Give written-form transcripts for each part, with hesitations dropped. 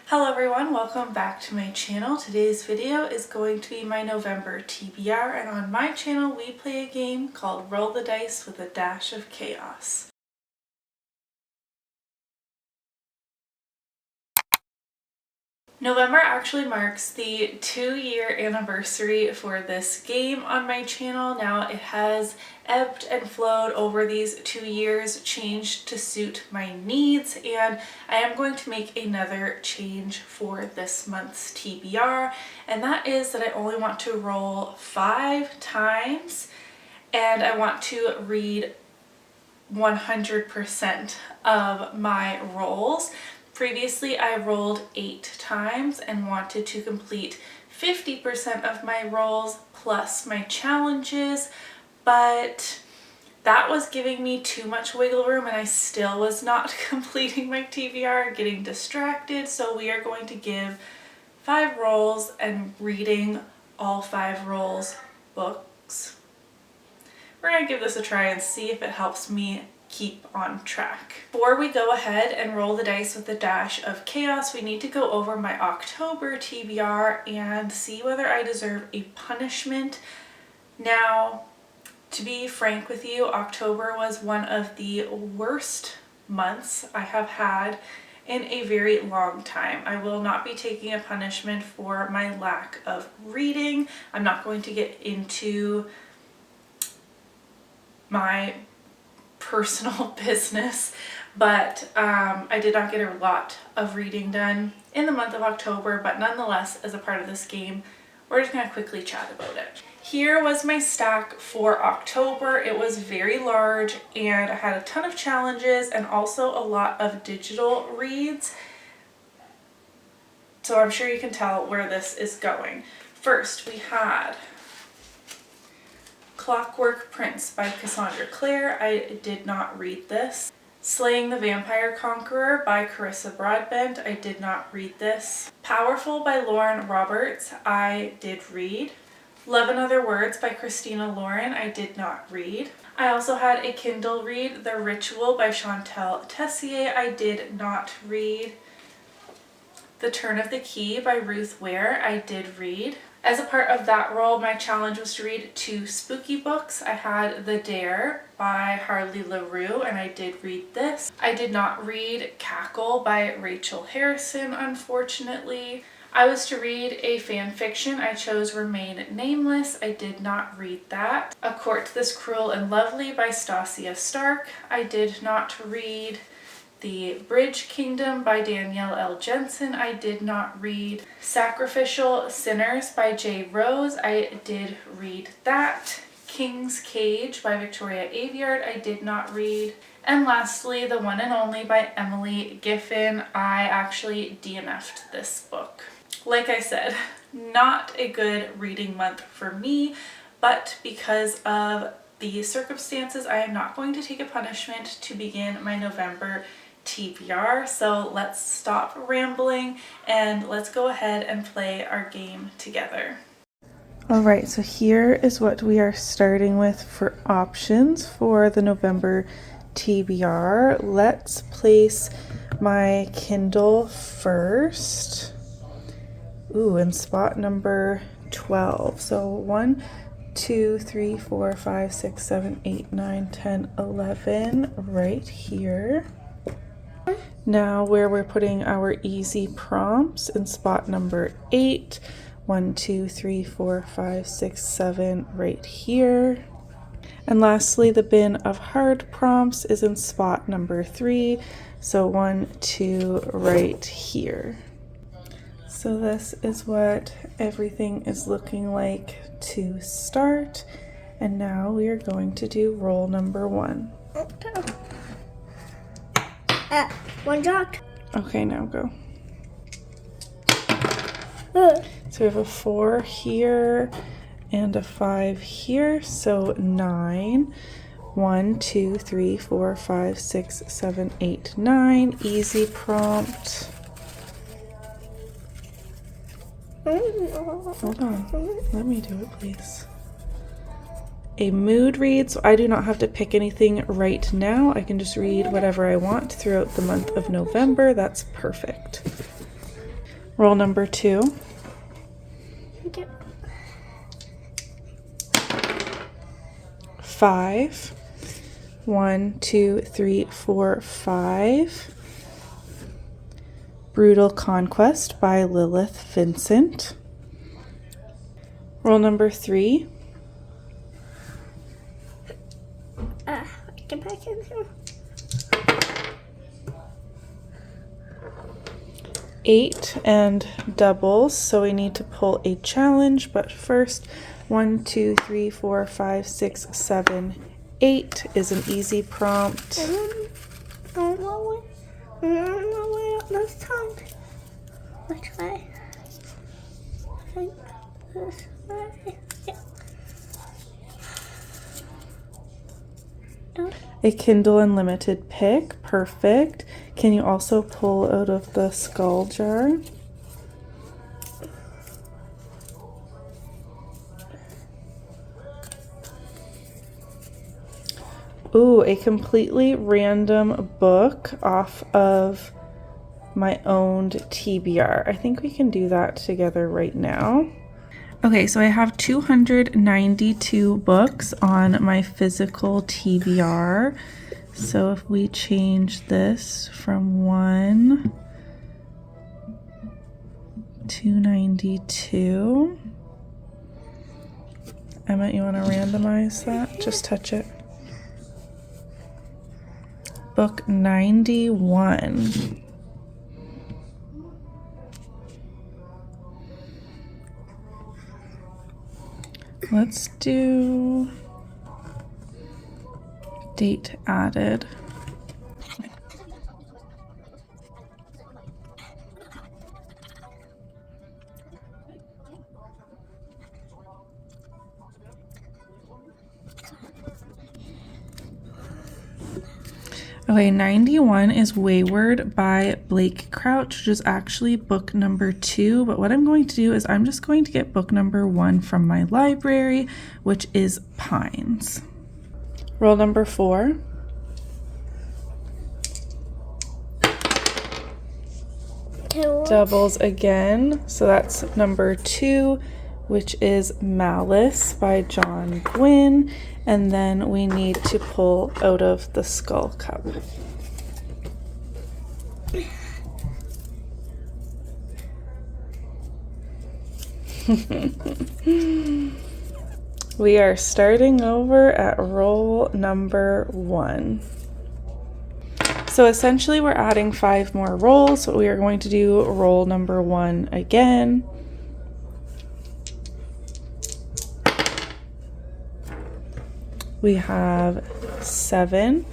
Hello everyone, welcome back to my channel. Today's video is going to be my November TBR, and on my channel we play a game called Roll the Dice with a Dash of Chaos. November actually marks the 2-year anniversary for this game on my channel. Now it has ebbed and flowed over these 2 years, changed to suit my needs, and I am going to make another change for this month's TBR, and that is that I only want to roll 5 times and I want to read 100% of my rolls. Previously, I rolled 8 times and wanted to complete 50% of my rolls plus my challenges, but that was giving me too much wiggle room and I still was not completing my TBR, getting distracted. So we are going to give 5 rolls and reading all 5 rolls books. We're going to give this a try and see if it helps me keep on track. Before we go ahead and roll the dice with a dash of chaos, we need to go over my October TBR and see whether I deserve a punishment. Now, to be frank with you, October was one of the worst months I have had in a very long time. I will not be taking a punishment for my lack of reading. I'm not going to get into my personal business, but I did not get a lot of reading done in the month of October, but nonetheless, as a part of this game, we're just gonna quickly chat about it. Here was my stack for October. It was very large and I had a ton of challenges and also a lot of digital reads. So I'm sure you can tell where this is going. First, we had Clockwork Prince by Cassandra Clare. I did not read this. Slaying the Vampire Conqueror by Carissa Broadbent. I did not read this. Powerful by Lauren Roberts. I did read. Love and Other Words by Christina Lauren. I did not read. I also had a Kindle read, The Ritual by Chantal Tessier. I did not read. The Turn of the Key by Ruth Ware. I did read. As a part of that role, my challenge was to read 2 spooky books. I had The Dare by Harley LaRue, and I did read this. I did not read Cackle by Rachel Harrison, unfortunately. I was to read a fan fiction. I chose Remain Nameless. I did not read that. A Court This Cruel and Lovely by Stasia Stark. I did not read. The Bridge Kingdom by Danielle L. Jensen. I did not read. Sacrificial Sinners by Jay Rose. I did read that. King's Cage by Victoria Aveyard. I did not read. And lastly, The One and Only by Emily Giffen. I actually DNF'd this book. Like I said, not a good reading month for me, but because of the circumstances, I am not going to take a punishment to begin my November TBR. So let's stop rambling and let's go ahead and play our game together. Alright, so here is what we are starting with for options for the November TBR. Let's place my Kindle first. Ooh, in spot number 12. So 1, 2, 3, 4, 5, 6, 7, 8, 9, 10, 11 right here. Now where we're putting our easy prompts in spot number 8. 1, 2, 3, 4, 5, 6, 7 right here. And lastly, the bin of hard prompts is in spot number 3. So 1, 2 right here. So this is what everything is looking like to start. And now we are going to do roll number 1. One dropped. Okay, now go. So we have a 4 here and a 5 here, so 9. 1, 2, 3, 4, 5, 6, 7, 8, 9. Easy prompt. Hold on. Let me do it, please. A mood read, so I do not have to pick anything right now. I can just read whatever I want throughout the month of November. That's perfect. Roll number 2. Okay. 5. 1, 2, 3, 4, 5. Brutal Conquest by Lilith Vincent. Roll number 3. Get back in here. 8 and doubles, so we need to pull a challenge, but first 1, 2, 3, 4, 5, 6, 7, 8 is an easy prompt. I don't know what this time. Let's try. I think this way. Yeah. A Kindle Unlimited pick, perfect. Can you also pull out of the skull jar? Ooh, a completely random book off of my owned TBR. I think we can do that together right now. Okay, so I have 292 books on my physical TBR. So if we change this from 1 to 92. Emma, you want to randomize that? Just touch it. Book 91. Let's do date added. Okay, 91 is Wayward by Blake Crouch, which is actually book number 2. But what I'm going to do is I'm just going to get book number 1 from my library, which is Pines. Roll number 4. Doubles again. So that's number 2, which is Malice by John Gwynne. And then we need to pull out of the skull cup. We are starting over at roll number 1. So essentially we're adding 5 more rolls. So we are going to do roll number 1 again. We have 7.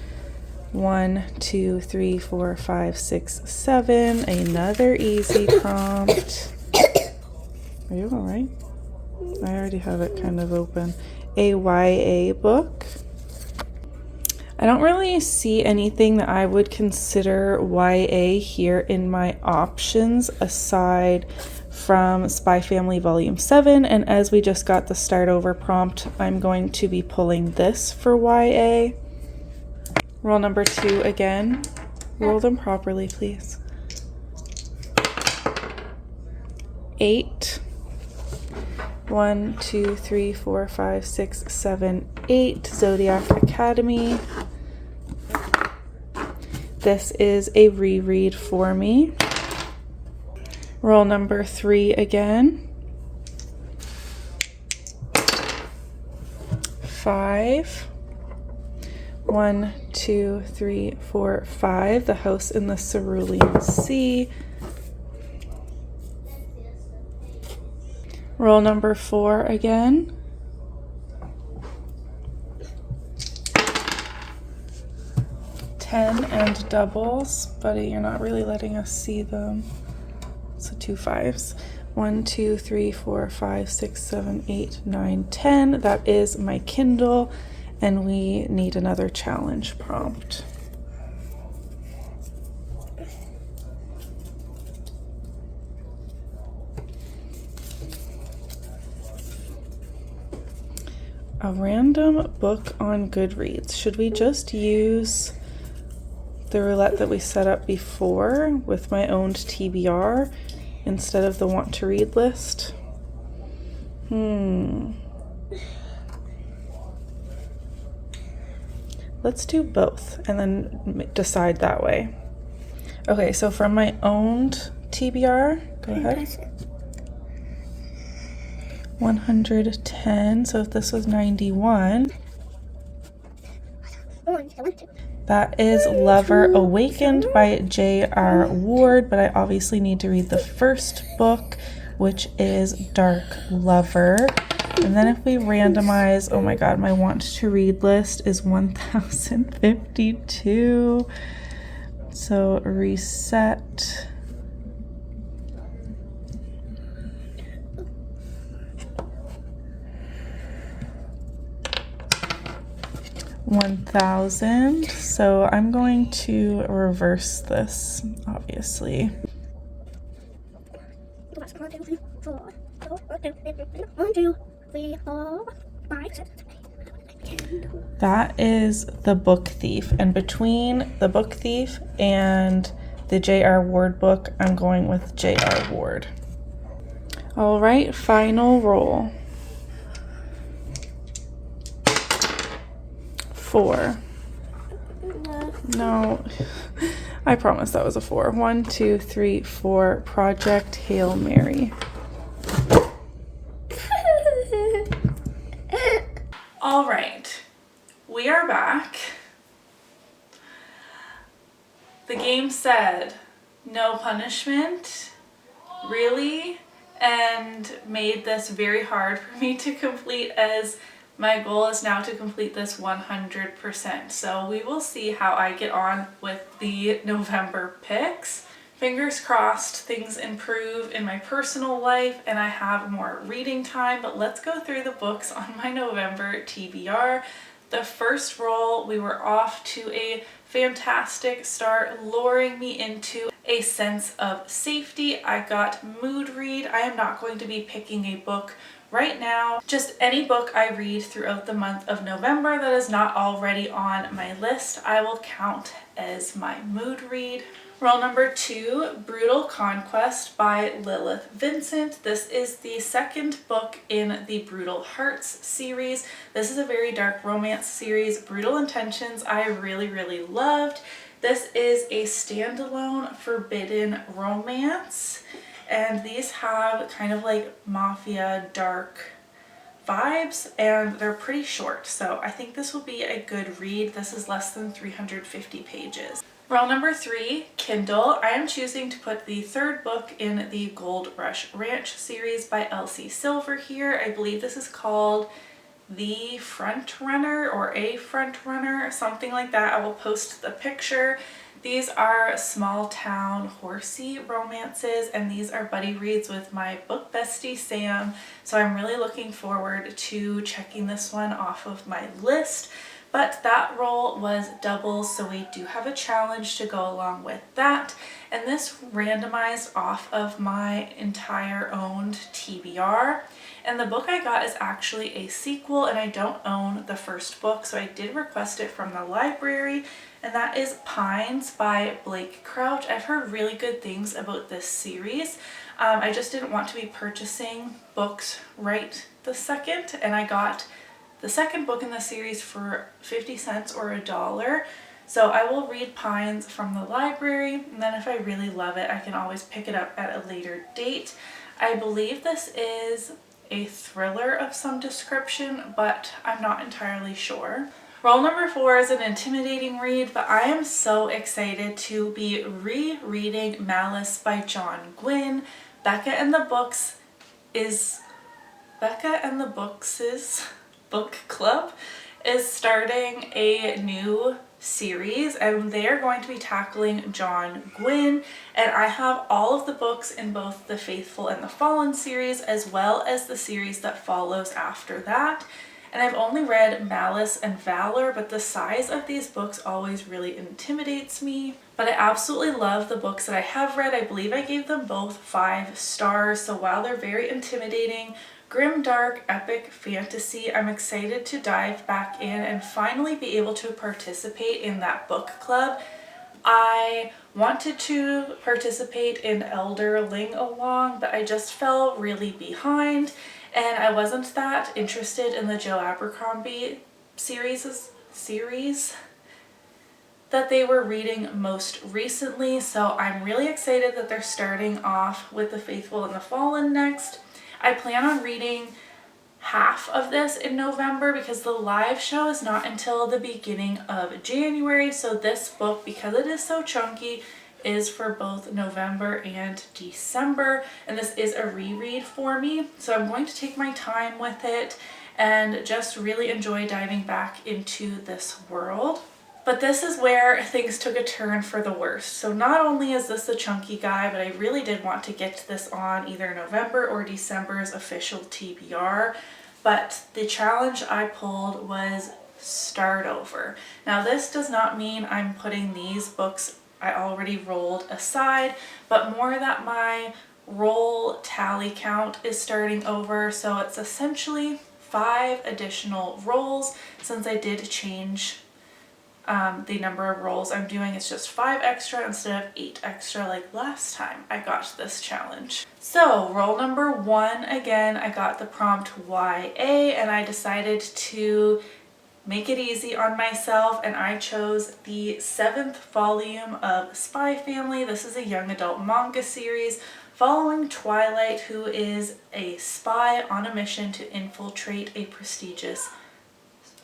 1, 2, 3, 4, 5, 6, 7. Another easy prompt. Are you all right? I already have it kind of open. A YA book. I don't really see anything that I would consider YA here in my options aside from Spy Family Volume 7, and as we just got the start over prompt, I'm going to be pulling this for YA. Roll number 2 again. Roll them properly, please. 8. 1, 2, 3, 4, 5, 6, 7, 8. Zodiac Academy. This is a reread for me. Roll number 3 again. 5. 1, 2, 3, 4, 5. The House in the Cerulean Sea. Roll number 4 again. 10 and doubles, buddy, you're not really letting us see them. So 2 5s. 1, 2, 3, 4, 5, 6, 7, 8, 9, 10. That is my Kindle, and we need another challenge prompt. A random book on Goodreads. Should we just use the roulette that we set up before with my owned TBR? instead of the want to read list? Let's do both and then decide that way. Okay, so from my owned TBR, go ahead. 110, so if this was 91, that is Lover Awakened by J.R. Ward, but I obviously need to read the first book, which is Dark Lover. And then if we randomize, oh my god, my want to read list is 1052. So reset. $1,000. So I'm going to reverse this, obviously. 1, 2, 3, 4, 5, 6, 7. That is The Book Thief. And between The Book Thief and the J.R. Ward book, I'm going with J.R. Ward. All right, final roll. 4. No, I promise that was a 4. 1, 2, 3, 4. Project Hail Mary. All right, we are back. The game said no punishment, really, and made this very hard for me to complete, as my goal is now to complete this 100%. So we will see how I get on with the November picks. Fingers crossed things improve in my personal life and I have more reading time, but let's go through the books on my November TBR. The first roll, we were off to a fantastic start, luring me into a sense of safety. I got Mood Read. I am not going to be picking a book right now. Just any book I read throughout the month of November that is not already on my list, I will count as my mood read. Roll number 2, Brutal Conquest by Lilith Vincent. This is the second book in the Brutal Hearts series. This is a very dark romance series. Brutal Intentions I really loved. This is a standalone forbidden romance, and these have kind of like mafia dark vibes, and they're pretty short, so I think this will be a good read. This is less than 350 pages. Roll number 3, Kindle. I am choosing to put the third book in the Gold Rush Ranch series by Elsie Silver here. I believe this is called The Front Runner or A Front Runner, something like that. I will post the picture. These are small town horsey romances, and these are buddy reads with my book bestie Sam, so I'm really looking forward to checking this one off of my list. But that roll was double, so we do have a challenge to go along with that. And this randomized off of my entire owned TBR. And the book I got is actually a sequel, and I don't own the first book, so I did request it from the library. And that is Pines by Blake Crouch. I've heard really good things about this series. I just didn't want to be purchasing books right this second, and I got the second book in the series for 50 cents or $1. So I will read Pines from the library, and then if I really love it, I can always pick it up at a later date. I believe this is a thriller of some description, but I'm not entirely sure. Roll number 4 is an intimidating read, but I am so excited to be rereading Malice by John Gwynne. Becca and the Books' book club is starting a new series, and they are going to be tackling John Gwynne, and I have all of the books in both the Faithful and the Fallen series, as well as the series that follows after that. And I've only read Malice and Valor, but the size of these books always really intimidates me. But I absolutely love the books that I have read. I believe I gave them both 5 stars, so while they're very intimidating, grim, dark, epic fantasy, I'm excited to dive back in and finally be able to participate in that book club. I wanted to participate in Elderling Along, but I just fell really behind, and I wasn't that interested in the Joe Abercrombie series that they were reading most recently, so I'm really excited that they're starting off with The Faithful and the Fallen next. I plan on reading half of this in November because the live show is not until the beginning of January, so this book, because it is so chunky, is for both November and December, and this is a reread for me, so I'm going to take my time with it and just really enjoy diving back into this world. But this is where things took a turn for the worst. So not only is this a chunky guy, but I really did want to get this on either November or December's official TBR. But the challenge I pulled was Start Over. Now this does not mean I'm putting these books I already rolled aside, but more that my roll tally count is starting over. So it's essentially 5 additional rolls since I did change the number of rolls I'm doing. Is just 5 extra instead of 8 extra like last time I got this challenge. So roll number 1, again, I got the prompt YA, and I decided to make it easy on myself, and I chose the 7th volume of Spy Family. This is a young adult manga series following Twilight, who is a spy on a mission to infiltrate a prestigious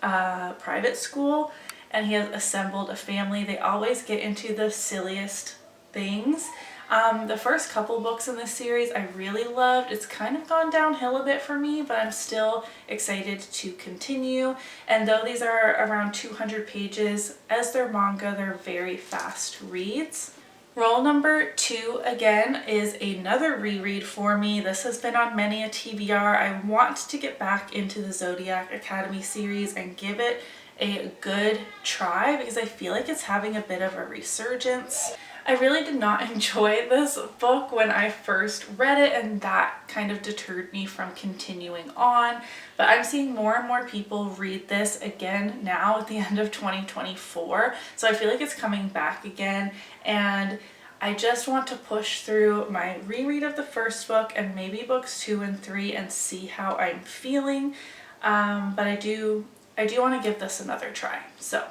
private school, and he has assembled a family. They always get into the silliest things. The first couple books in this series I really loved. It's kind of gone downhill a bit for me, but I'm still excited to continue. And though these are around 200 pages, as they're manga, they're very fast reads. Roll number 2, again, is another reread for me. This has been on many a TBR. I want to get back into the Zodiac Academy series and give it a good try because I feel like it's having a bit of a resurgence. I really did not enjoy this book when I first read it, and that kind of deterred me from continuing on. But I'm seeing more and more people read this again now at the end of 2024. So I feel like it's coming back again, and I just want to push through my reread of the first book and maybe books 2 and 3 and see how I'm feeling. But I do want to give this another try. So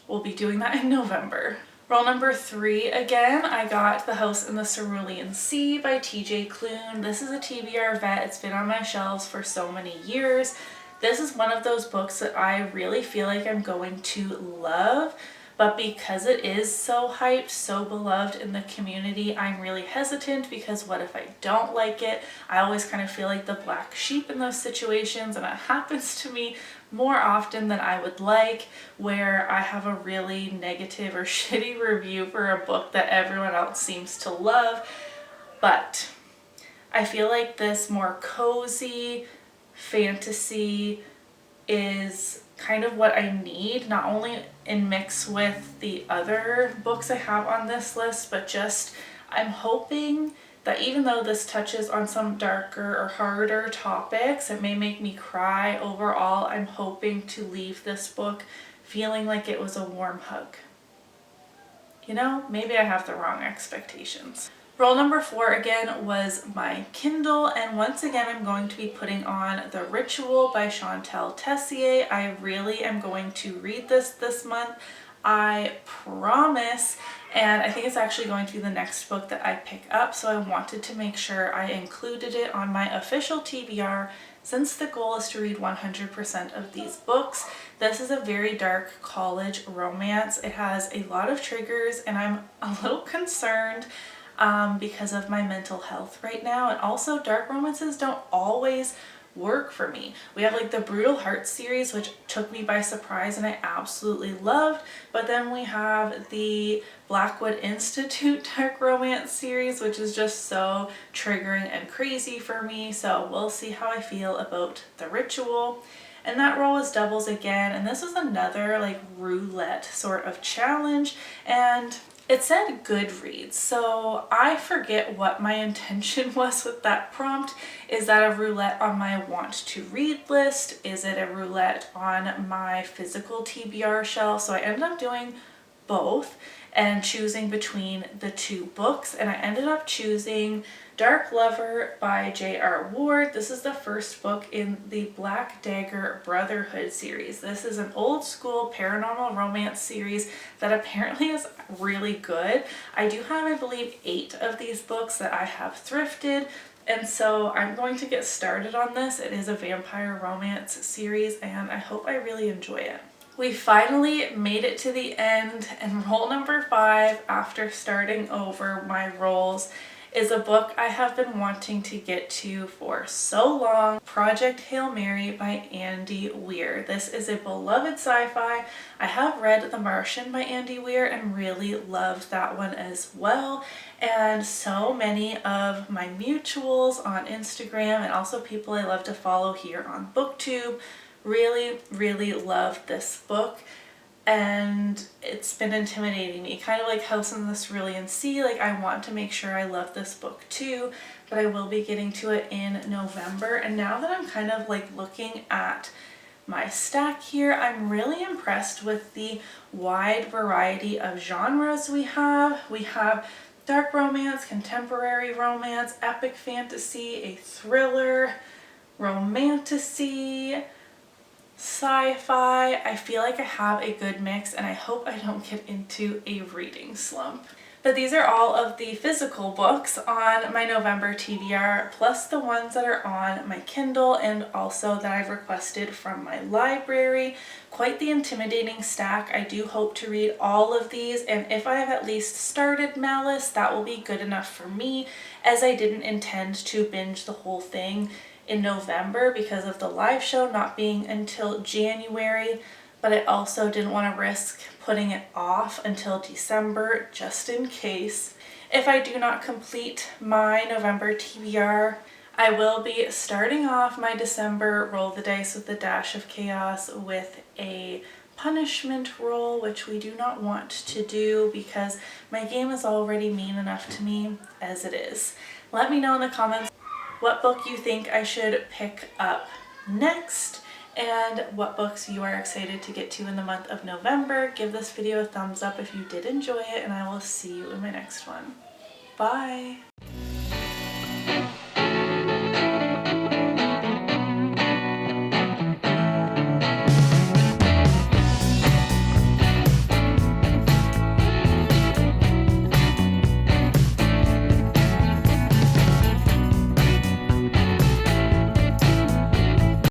we'll be doing that in November. Roll number 3, again, I got The House in the Cerulean Sea by TJ Klune. This is a TBR vet. It's been on my shelves for so many years. This is one of those books that I really feel like I'm going to love, but because it is so hyped, so beloved in the community, I'm really hesitant because what if I don't like it? I always kind of feel like the black sheep in those situations, and it happens to me more often than I would like, where I have a really negative or shitty review for a book that everyone else seems to love. But I feel like this more cozy fantasy is kind of what I need, not only in mix with the other books I have on this list, but just I'm hoping that even though this touches on some darker or harder topics, it may make me cry. Overall, I'm hoping to leave this book feeling like it was a warm hug. You know, maybe I have the wrong expectations. Roll number 4 again was my Kindle, and once again I'm going to be putting on The Ritual by Chantal Tessier. I really am going to read this month, I promise, and I think it's actually going to be the next book that I pick up, so I wanted to make sure I included it on my official TBR since the goal is to read 100% of these books. This is a very dark college romance. It has a lot of triggers, and I'm a little concerned because of my mental health right now, and also dark romances don't always work for me. We have like the Brutal Heart series, which took me by surprise and I absolutely loved, but then we have the Blackwood Institute dark romance series, which is just so triggering and crazy for me, so we'll see how I feel about The Ritual. And that roll is doubles again, and this is another like roulette sort of challenge, and it said Goodreads, so I forget what my intention was with that prompt. Is that a roulette on my want to read list? Is it a roulette on my physical TBR shelf? So I ended up doing both and choosing between the two books, and I ended up choosing Dark Lover by J.R. Ward. This is the first book in the Black Dagger Brotherhood series. This is an old school paranormal romance series that apparently is really good. I do have, I believe, 8 of these books that I have thrifted, and so I'm going to get started on this. It is a vampire romance series and I hope I really enjoy it. We finally made it to the end, and roll number 5, after starting over my rolls, is a book I have been wanting to get to for so long, Project Hail Mary by Andy Weir. This is a beloved sci-fi. I have read The Martian by Andy Weir and really loved that one as well. And so many of my mutuals on Instagram and also people I love to follow here on BookTube really love this book, and it's been intimidating me, kind of like House in the Cerulean Sea. Like, I want to make sure I love this book too, but I will be getting to it in November. And now that I'm kind of like looking at my stack here, I'm really impressed with the wide variety of genres we have. We have dark romance, contemporary romance, epic fantasy, a thriller, romantasy, sci-fi. I feel like I have a good mix, and I hope I don't get into a reading slump. But these are all of the physical books on my November TBR, plus the ones that are on my Kindle and also that I've requested from my library. Quite the intimidating stack. I do hope to read all of these, and if I have at least started Malice, that will be good enough for me, as I didn't intend to binge the whole thing in November because of the live show not being until January, but I also didn't want to risk putting it off until December just in case. If I do not complete my November TBR, I will be starting off my December Roll the Dice with the Dash of Chaos with a punishment roll, which we do not want to do because my game is already mean enough to me as it is. Let me know in the comments what book you think I should pick up next and what books you are excited to get to in the month of November. Give this video a thumbs up if you did enjoy it, and I will see you in my next one. Bye!